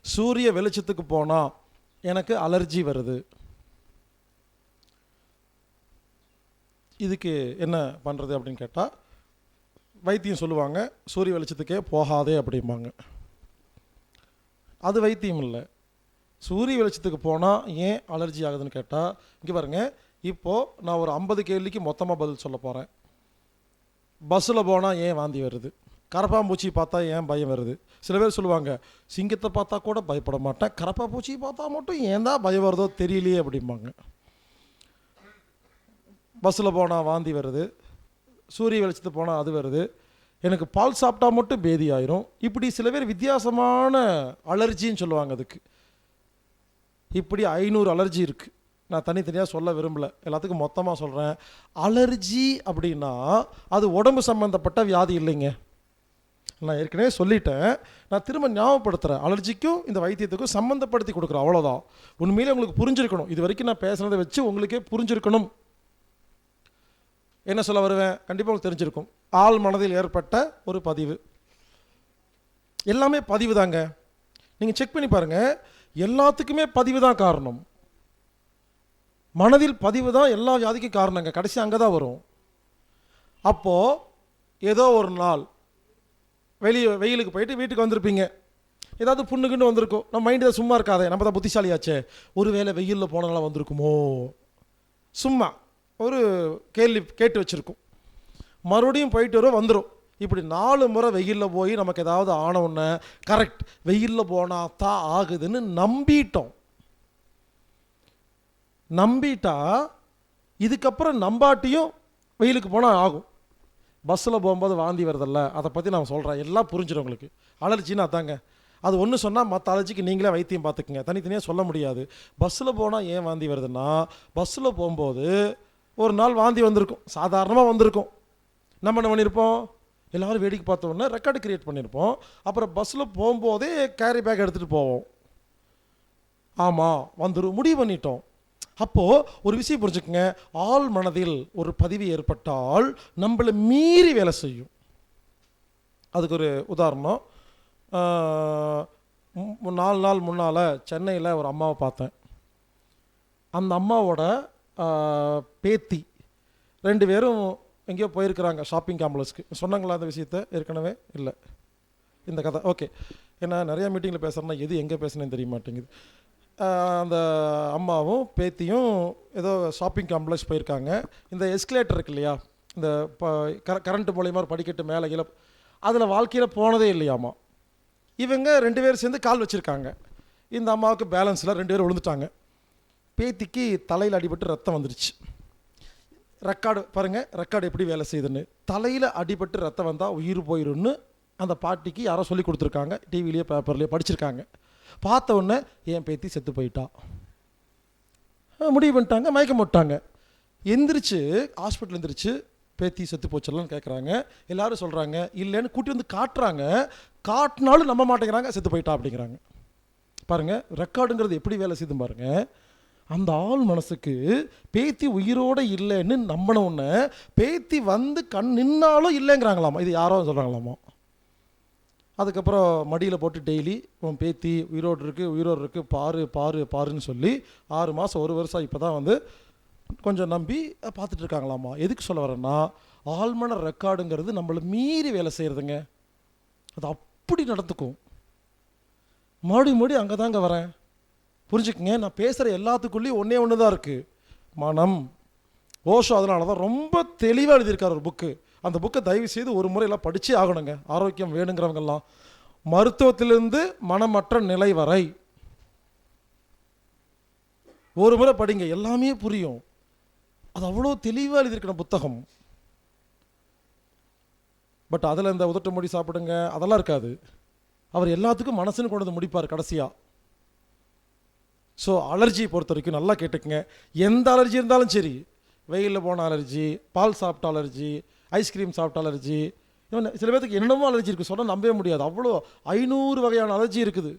சூரிய வெளிச்சத்துக்கு போனால் எனக்கு அலர்ஜி வருது, இதுக்கு என்ன பண்ணுறது அப்படின்னு கேட்டால் வைத்தியம் சொல்லுவாங்க, சூரிய வெளிச்சத்துக்கே போகாதே அப்படிம்பாங்க. அது வைத்தியம் இல்லை. சூரிய வெளிச்சத்துக்கு போனால் ஏன் அலர்ஜி ஆகுதுன்னு கேட்டால், இங்கே பாருங்கள், இப்போது நான் ஒரு 50 கேள்விக்கு மொத்தமாக பதில் சொல்ல போகிறேன். பஸ்ஸில் போனால் ஏன் வாந்தி வருது, கரப்பாம்பூச்சி பார்த்தா ஏன் பயம் வருது. சில பேர் சொல்லுவாங்க, சிங்கத்தை பார்த்தா கூட பயப்பட மாட்டேன், கரப்பாம்பூச்சி பார்த்தா மட்டும் ஏன் தான் பயம் வருதோ தெரியலையே அப்படிம்பாங்க. பஸ்ஸில் போனால் வாந்தி வருது, சூரிய வெளிச்சத்து போனால் அது வருது, எனக்கு பால் சாப்பிட்டா மட்டும் பேதி ஆயிரும். இப்படி சில பேர் வித்தியாசமான அலர்ஜின்னு சொல்லுவாங்க. அதுக்கு இப்படி 500 அலர்ஜி இருக்குது. நான் தனித்தனியாக சொல்ல விரும்பலை, எல்லாத்துக்கும் மொத்தமாக சொல்கிறேன். அலர்ஜி அப்படின்னா அது உடம்பு சம்மந்தப்பட்ட வியாதி இல்லைங்க. நான் ஏற்கனவே சொல்லிட்டேன், நான் திரும்ப ஞாபகப்படுத்துகிறேன். அலர்ஜிக்கும் இந்த வைத்தியத்துக்கும் சம்மந்தப்படுத்தி கொடுக்குறேன், அவ்வளோதான். உண்மையிலே உங்களுக்கு புரிஞ்சிருக்கணும். இது வரைக்கும் நான் பேசுனதை வச்சு உங்களுக்கே புரிஞ்சிருக்கணும். என்ன சொல்ல வருவேன் கண்டிப்பாக உங்களுக்கு தெரிஞ்சிருக்கும். ஆள் மனதில் ஏற்பட்ட ஒரு பதிவு, எல்லாமே பதிவு தாங்க. நீங்கள் செக் பண்ணி பாருங்கள், எல்லாத்துக்குமே பதிவு தான் காரணம். மனதில் பதிவு தான் எல்லா வியாதிக்கும் காரணங்க. கடைசி அங்கே தான் வரும். அப்போது ஏதோ ஒரு நாள் வெயிலுக்கு போயிட்டு வீட்டுக்கு வந்திருப்பீங்க, ஏதாவது புண்ணுக்குன்னு வந்திருக்கும். நம்ம மைண்டு தான் சும்மா இருக்காதே, நம்ம தான் புத்திசாலியாச்சே, ஒரு வேளை வெயிலில் போனதுனால வந்திருக்குமோ, சும்மா ஒரு கேள்வி கேட்டு வச்சுருக்கும். மறுபடியும் போயிட்டு வரும், வந்துடும். இப்படி 4 முறை வெயிலில் போய் நமக்கு ஏதாவது ஆனவுடனே கரெக்ட் வெயிலில் போனால் தான் ஆகுதுன்னு நம்பிட்டா இதுக்கப்புறம் நம்பாட்டியும் வெயிலுக்கு போனால் ஆகும். பஸ்ஸில் போகும்போது வாந்தி வருதில்ல, அதை பற்றி நான் சொல்கிறேன், எல்லாம் புரிஞ்சிடும் உங்களுக்கு. அலர்ஜின்னு அதாங்க. அது ஒன்று சொன்னால் மற்ற அலர்ஜிக்கு நீங்களே வைத்தியம் பார்த்துக்குங்க, தனித்தனியாக சொல்ல முடியாது. பஸ்ஸில் போனால் ஏன் வாந்தி வருதுன்னா, பஸ்ஸில் போகும்போது ஒரு நாள் வாந்தி வந்திருக்கும், சாதாரணமாக வந்திருக்கும். நம்ம என்ன பண்ணியிருப்போம், எல்லோரும் வேடிக்கை பார்த்தோன்னே ரெக்கார்டு க்ரியேட் பண்ணியிருப்போம். அப்புறம் பஸ்ஸில் போகும்போதே கேரி பேக் எடுத்துகிட்டு போவோம். ஆமாம் வந்துடும் முடிவு பண்ணிட்டோம். அப்போது ஒரு விஷயம் புரிஞ்சுக்கங்க, ஆள் மனதில் ஒரு பதிவு ஏற்பட்டால் நம்மளை மீறி வேலை செய்யும். அதுக்கு ஒரு உதாரணம், 4 நாள் முன்னால் சென்னையில் ஒரு அம்மாவை பார்த்தேன். அந்த அம்மாவோட பேத்தி 2 பேரும் எங்கேயோ போயிருக்கிறாங்க ஷாப்பிங் காம்ப்ளெக்ஸ்க்கு. சொன்னாங்களா அந்த விஷயத்தை ஏற்கனவே? இல்லை, இந்த கதை ஓகே. ஏன்னா நிறையா மீட்டிங்கில் பேசுகிறேன்னா எது எங்கே பேசுனேன்னு தெரிய மாட்டேங்குது. அந்த அம்மாவும் பேத்தியும் ஏதோ ஷாப்பிங் காம்ப்ளெக்ஸ் போயிருக்காங்க. இந்த எஸ்கலேட்டர் இருக்கு இல்லையா, இந்த கரண்ட்டு மூலியமாக ஒரு படிக்கட்டு மேலே கீழே, அதில் வாழ்க்கையில் போனதே இல்லையாம்மா. இவங்க 2 பேர் சேர்ந்து கால் வச்சுருக்காங்க. இந்த அம்மாவுக்கு பேலன்ஸில் 2 பேர் விழுந்துட்டாங்க. பேத்திக்கு தலையில் அடிபட்டு ரத்தம் வந்துடுச்சு. ரெக்கார்டு பாருங்கள், ரெக்கார்டு எப்படி வேலை செய்யுதுன்னு. தலையில் அடிபட்டு ரத்தம் வந்தால் உயிர் போயிடும்னு அந்த பாட்டிக்கு யாரோ சொல்லி கொடுத்துருக்காங்க, டிவிலேயே பேப்பர்லேயே படிச்சிருக்காங்க. பார்த்த உடனே என் பேத்தி செத்து போயிட்டா முடிவு பண்ணிட்டாங்க, மயக்கம் போட்டாங்க. எந்திரிச்சு ஹாஸ்பிட்டல் எந்திரிச்சு பேத்தி செத்து போச்சலான்னு கேட்குறாங்க. எல்லோரும் சொல்கிறாங்க இல்லைன்னு கூட்டி வந்து காட்டுறாங்க. காட்டினாலும் நம்ப மாட்டேங்கிறாங்க, செத்து போயிட்டா அப்படிங்கிறாங்க. பாருங்கள் ரெக்கார்டுங்கிறது எப்படி வேலை செய்யுது பாருங்கள். அந்த ஆள் மனசுக்கு பேத்தி உயிரோடு இல்லைன்னு நம்பின உடனே பேத்தி வந்து நின்னாலும் இல்லைங்கிறாங்களாமா. இது யாரோ சொல்கிறாங்களாமா. அதுக்கப்புறம் மடியில் போட்டு டெய்லி உன் பேத்தி உயிரோடு இருக்குது பாருன்னு சொல்லி 6 மாதம் 1 வருஷம் இப்போ தான் வந்து கொஞ்சம் நம்பி பார்த்துட்டு இருக்காங்களாமா. எதுக்கு சொல்ல வரேன்னா, ஆழ்மன ரெக்கார்டுங்கிறது நம்மளை மீறி வேலை செய்கிறதுங்க. அது அப்படி நடந்துக்கும். மறுபடியும் அங்கே தாங்க வரேன், புரிஞ்சுக்குங்க. நான் பேசுகிற எல்லாத்துக்குள்ளேயும் ஒன்று தான் இருக்குது, மனம். ஓஷோ அதனால தான் ரொம்ப தெளிவாக எழுதியிருக்கார் ஒரு புக்கு. அந்த புக்கை தயவு செய்து ஒரு முறை எல்லாம் படித்தே ஆகணுங்க, ஆரோக்கியம் வேணுங்கிறவங்கெல்லாம். மருத்துவத்திலிருந்து மனமற்ற நிலை வரை ஒரு முறை படிங்க, எல்லாமே புரியும். அது அவ்வளோ தெளிவாக எழுதியிருக்கிற புத்தகம். பட் அதில் இந்த உதட்டு மொழி சாப்பிடுங்க அதெல்லாம் இருக்காது. அவர் எல்லாத்துக்கும் மனசுன்னு கொண்டு வந்து முடிப்பார் கடைசியாக. ஸோ அலர்ஜியை பொறுத்த வரைக்கும் நல்லா கேட்டுக்குங்க, எந்த அலர்ஜி இருந்தாலும் சரி, வெயிலில் போன அலர்ஜி, பால் சாப்பிட்ட அலர்ஜி, ஐஸ்கிரீம் சாப்பிட்ட அலர்ஜி, சில பேருக்கு என்னென்னமோ அலர்ஜி இருக்குது, சொன்னால் நம்பவே முடியாது. அவ்வளோ 500 வகையான அலர்ஜி இருக்குது.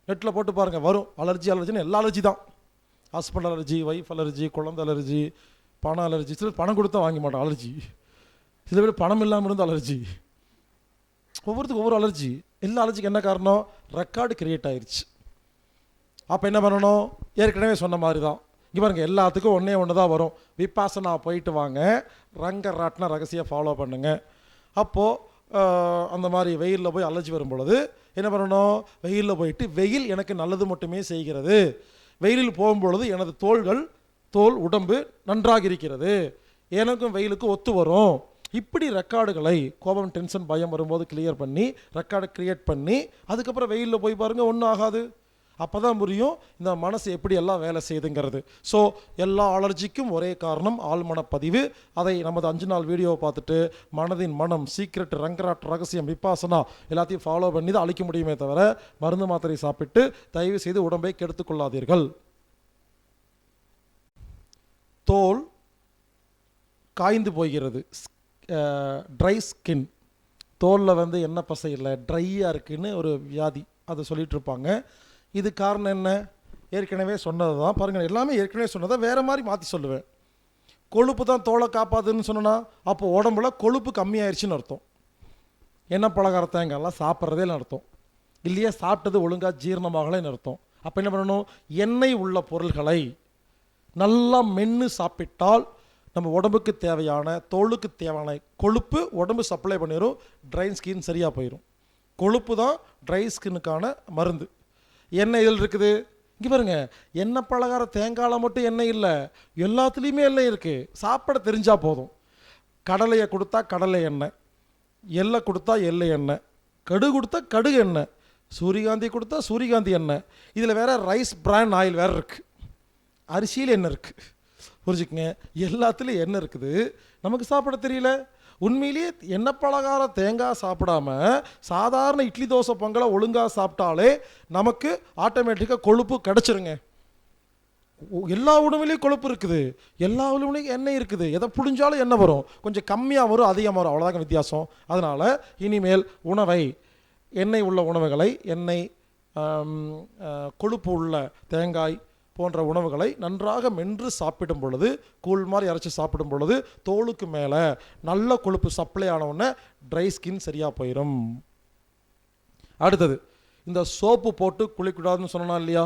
நெட்டில் போட்டு பாருங்கள், வரும். அலர்ஜின்னு எல்லா அலர்ஜி தான். ஹஸ்பண்ட் அலர்ஜி, ஒய்ஃப் அலர்ஜி, குழந்தை அலர்ஜி, பணம் அலர்ஜி. சில பணம் கொடுத்தா வாங்க மாட்டோம் அலர்ஜி. சில பேர் பணம் இல்லாமல் இருந்த அலர்ஜி. ஒவ்வொருத்துக்கும் ஒவ்வொரு அலர்ஜி. எல்லா அலர்ஜிக்கு என்ன காரணம்? ரெக்கார்டு கிரியேட் ஆயிடுச்சு. அப்போ என்ன பண்ணணும்? ஏற்கனவே சொன்ன மாதிரி தான். இங்கே பாருங்க, எல்லாத்துக்கும் ஒன்று தான் வரும். விபாசனா போயிட்டு வாங்க, ரங்கராட்டின ரகசியம் ஃபாலோ பண்ணுங்க. அப்போது அந்த மாதிரி வெயிலில் போய் அலர்ஜி வரும் பொழுது என்ன பண்ணணும்? வெயிலில் போயிட்டு, வெயில் எனக்கு நல்லது மட்டுமே செய்கிறது, வெயிலில் போகும்பொழுது எனது தோல் உடம்பு நன்றாக இருக்கிறது, எனக்கும் வெயிலுக்கு ஒத்து வரும். இப்படி ரெக்கார்டுகளை கோபம், டென்ஷன், பயம் வரும்போது கிளியர் பண்ணி ரெக்கார்டை கிரியேட் பண்ணி அதுக்கப்புறம் வெயிலில் போய் பாருங்கள், ஒன்றும் ஆகாது. அப்போ தான் புரியும் இந்த மனசு எப்படி எல்லாம் வேலை செய்யுதுங்கிறது. ஸோ எல்லா அலர்ஜிக்கும் ஒரே காரணம் ஆழ்மனப்பதிவு. அதை நமது 5 நாள் வீடியோவை பார்த்துட்டு மனதின் மனம், சீக்ரெட், ரங்கராட், ரகசியம், விபாசனா எல்லாத்தையும் ஃபாலோ பண்ணி தான் அழிக்க முடியுமே தவிர மருந்து மாத்திரை சாப்பிட்டு தயவு செய்து உடம்பை கெடுத்துக்கொள்ளாதீர்கள். தோல் காய்ந்து போகிறது, ட்ரை ஸ்கின், தோலில் வந்து என்ன பசை இல்லை, ட்ரையாக இருக்குன்னு ஒரு வியாதி, அதை சொல்லிகிட்டு இருப்பாங்க. இது காரணம் என்ன? ஏற்கனவே சொன்னது தான். பாருங்கள், எல்லாமே ஏற்கனவே சொன்னதை வேறு மாதிரி மாற்றி சொல்லுவேன். கொழுப்பு தான் தோலை காப்பாதுன்னு சொன்னா, அப்போ உடம்புல கொழுப்பு கம்மியாயிருச்சுன்னு அர்த்தம். எண்ணெய் பலகார தேங்காய்லாம் சாப்பிட்றதேன்னு அர்த்தம். இல்லையா சாப்பிட்டது ஒழுங்காக ஜீரணமாகலைன்னு அர்த்தம். அப்போ என்ன பண்ணணும்? எண்ணெய் உள்ள பொருள்களை நல்லா மென்று சாப்பிட்டால் நம்ம உடம்புக்கு தேவையான, தோலுக்கு தேவையான கொழுப்பு உடம்பு சப்ளை பண்ணிடும். ட்ரை ஸ்கின் சரியாக போயிடும். கொழுப்பு தான் ட்ரை ஸ்கின்னுக்கான மருந்து. எண்ணெய் இதில் இருக்குது. இங்கே பாருங்கள், எண்ணெய் பலகார தேங்காயில் மட்டும் எண்ணெய் இல்லை, எல்லாத்துலேயுமே எண்ணெய் இருக்குது. சாப்பிட தெரிஞ்சால் போதும். கடலையை கொடுத்தா கடலை எண்ணெய், எள்ளை கொடுத்தா எள்ளை எண்ணெய், கடுகு கொடுத்தா கடுகு எண்ணெய், சூரியகாந்தி கொடுத்தா சூரியகாந்தி எண்ணெய். இதில் வேறு ரைஸ் பிராண்ட் ஆயில் வேறு இருக்குது. அரிசியில் எண்ணெய் இருக்குது. புரிஞ்சுக்குங்க, எல்லாத்துலேயும் எண்ணெய் இருக்குது, நமக்கு சாப்பிட தெரியல. உண்மையிலேயே எண்ணெய் பலகார தேங்காய் சாப்பிடாம சாதாரண இட்லி தோசை பொங்கலை ஒழுங்காக சாப்பிட்டாலே நமக்கு ஆட்டோமேட்டிக்காக கொழுப்பு கிடச்சிருங்க. எல்லா உணவுலேயும் கொழுப்பு இருக்குது, எல்லா உணவுலையும் எண்ணெய் இருக்குது. எதை புழிஞ்சாலும் எண்ணெய் வரும், கொஞ்சம் கம்மியாக வரும், அதிகமாக வரும், அவ்வளோதாங்க வித்தியாசம். அதனால் இனிமேல் உணவை, எண்ணெய் உள்ள உணவுகளை, எண்ணெய் கொழுப்பு உள்ள தேங்காய் போன்ற உணவுகளை நன்றாக மென்று சாப்பிடும் பொழுது, கூழ் மாதிரி அரைச்சி சாப்பிடும் பொழுது தோலுக்கு மேலே நல்ல கொழுப்பு சப்ளை ஆனவுடனே ட்ரை ஸ்கின் சரியாக போயிடும். அடுத்தது, இந்த சோப்பு போட்டு குளிக்கூடாதுன்னு சொன்னா இல்லையா?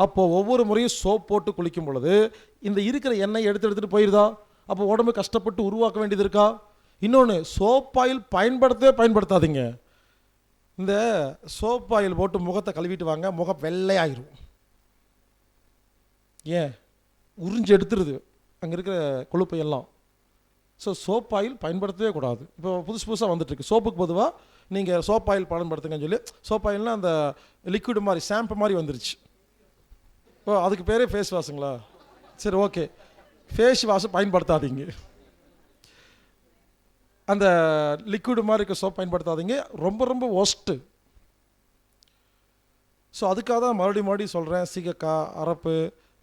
அப்போது ஒவ்வொரு முறையும் சோப் போட்டு குளிக்கும் பொழுது இந்த இருக்கிற எண்ணெய் எடுத்துகிட்டு போயிடுதா? அப்போ உடம்பு கஷ்டப்பட்டு உருவாக்க வேண்டியது இருக்கா? இன்னொன்று, சோப் ஆயில் பயன்படுத்தாதீங்க. இந்த சோப் ஆயில் போட்டு முகத்தை கழுவிட்டு வாங்க, முகம் வெள்ளையாயிரும். ஏன்? உறிஞ்சி எடுத்துருது அங்கே இருக்கிற கொழுப்பை எல்லாம். ஸோ சோப் ஆயில் பயன்படுத்தவே கூடாது. இப்போ புதுசாக வந்துட்டுருக்கு. சோப்புக்கு பொதுவாக நீங்கள் சோப் ஆயில் பயன்படுத்துங்கன்னு சொல்லி, சோப் ஆயில்னால் அந்த லிக்விட் மாதிரி, ஷாம்பு மாதிரி வந்துருச்சு. ஓ, அதுக்கு பேரே ஃபேஸ் வாஷுங்களா? சரி, ஓகே. ஃபேஸ் வாஷை பயன்படுத்தாதீங்க. அந்த லிக்விட் மாதிரி இருக்க சோப் பயன்படுத்தாதீங்க, ரொம்ப ரொம்ப ஒஸ்ட்டு. ஸோ அதுக்காக தான் மறுபடியும் சொல்கிறேன், சீகக்காய், அரப்பு,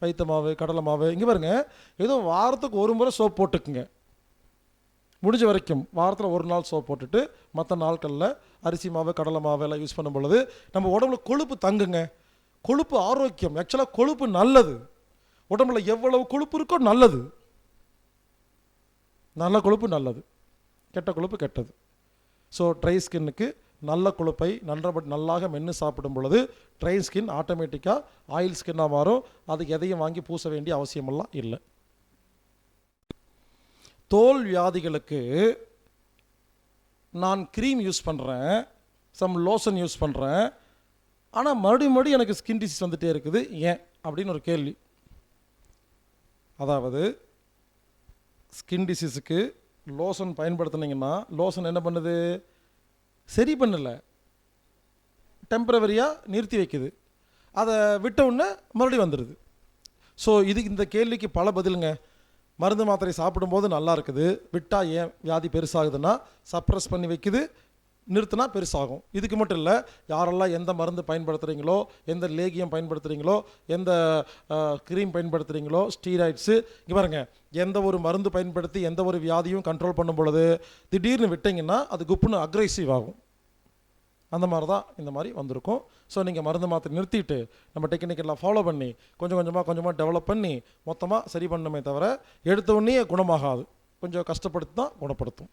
வைத்த மாவு, கடலை மாவு. இங்கே பாருங்கள், ஏதோ வாரத்துக்கு ஒரு முறை சோப் போட்டுக்குங்க. முடிஞ்ச வரைக்கும் வாரத்தில் ஒரு நாள் சோப் போட்டுட்டு மற்ற நாட்களில் அரிசி மாவு, கடலை மாவு எல்லாம் யூஸ் பண்ணும் பொழுது நம்ம உடம்புல கொழுப்பு தங்குங்க. கொழுப்பு ஆரோக்கியம். ஆக்சுவலாக கொழுப்பு நல்லது. உடம்புல எவ்வளவு கொழுப்பு இருக்கோ நல்லது. நல்ல கொழுப்பு நல்லது, கெட்ட கொழுப்பு கெட்டது. ஸோ ட்ரை ஸ்கின்னுக்கு நல்ல கொழுப்பை நல்லாக மென்று சாப்பிடும் பொழுது ட்ரை ஸ்கின் ஆட்டோமேட்டிக்காக ஆயில் ஸ்கின்னாக மாறும். அதுக்கு எதையும் வாங்கி பூச வேண்டிய அவசியமெல்லாம் இல்லை. தோல் வியாதிகளுக்கு நான் க்ரீம் யூஸ் பண்ணுறேன், லோஷன் யூஸ் பண்ணுறேன், ஆனால் மறுபடியும் எனக்கு ஸ்கின் டிசீஸ் வந்துகிட்டே இருக்குது, ஏன் அப்படின்னு ஒரு கேள்வி. அதாவது ஸ்கின் டிசீஸுக்கு லோஷன் பயன்படுத்தினீங்கன்னா லோஷன் என்ன பண்ணுது? சரி பண்ணலை, டெம்பரவரியாக நிறுத்தி வைக்குது. அதை விட்ட உடனே மறுபடியும் வந்துடுது. ஸோ இந்த கேள்விக்கு பல பதிலுங்க. மருந்து மாத்திரை சாப்பிடும்போது நல்லா இருக்குது, விட்டால் ஏன் வியாதி பெருசாகுதுன்னா சப்ரஸ் பண்ணி வைக்குது, நிறுத்தினா பெருசாகும். இதுக்கு மட்டும் இல்லை, யாரெல்லாம் எந்த மருந்து பயன்படுத்துகிறீங்களோ, எந்த லேகியம் பயன்படுத்துகிறீங்களோ, எந்த க்ரீம் பயன்படுத்துகிறீங்களோ, ஸ்டீராய்ட்ஸு, இங்கே பாருங்கள், எந்த ஒரு மருந்து பயன்படுத்தி எந்த ஒரு வியாதியும் கண்ட்ரோல் பண்ணும் பொழுது திடீர்னு விட்டிங்கன்னா அது குப்புன்னு அக்ரெசிவ் ஆகும். அந்த மாதிரி தான் இந்த மாதிரி வந்திருக்கும். ஸோ நீங்கள் மருந்து மாத்திரை நிறுத்திட்டு நம்ம டெக்னிக்கெல்லாம் ஃபாலோ பண்ணி கொஞ்சம் கொஞ்சமாக டெவலப் பண்ணி மொத்தமாக சரி பண்ணணுமே தவிர எடுத்த உடனே குணமாகாது. கொஞ்சம் கஷ்டப்படுத்தி தான் குணப்படுத்தும்.